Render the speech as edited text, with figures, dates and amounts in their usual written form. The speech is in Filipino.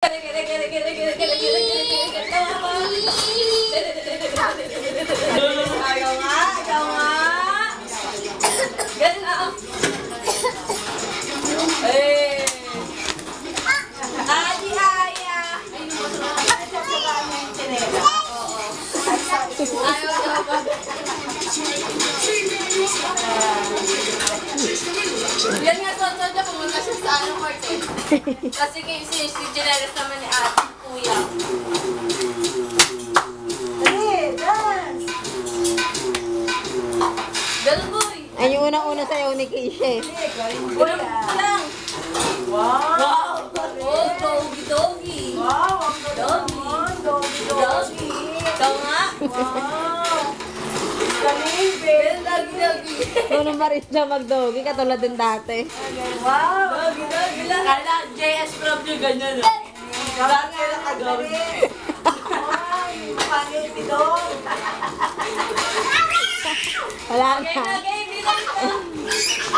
Ayaw nga. Ganun na. Eh. Adi Aya. Ayaw ba? Yan nga, sonson na pumunta siya sa court eh. Kasi si Generis naman ni ate, kuya. Dali, dance! Dali, boy! Ay, yung unang-una sa'yo ni Keisha eh. Boy, lang! Wow! Oh, doggy! Wow, ang doggy! Ikaw nga? Wow! Galing, babe! Doggy! Kung pa rin siya mag-doggy, katulad din dati. Wow! Doggy lang! Kala JS Prof yung ganyan. Dami na kagaling. Ay, pangit ni Dog. Wala Okay na. na, game!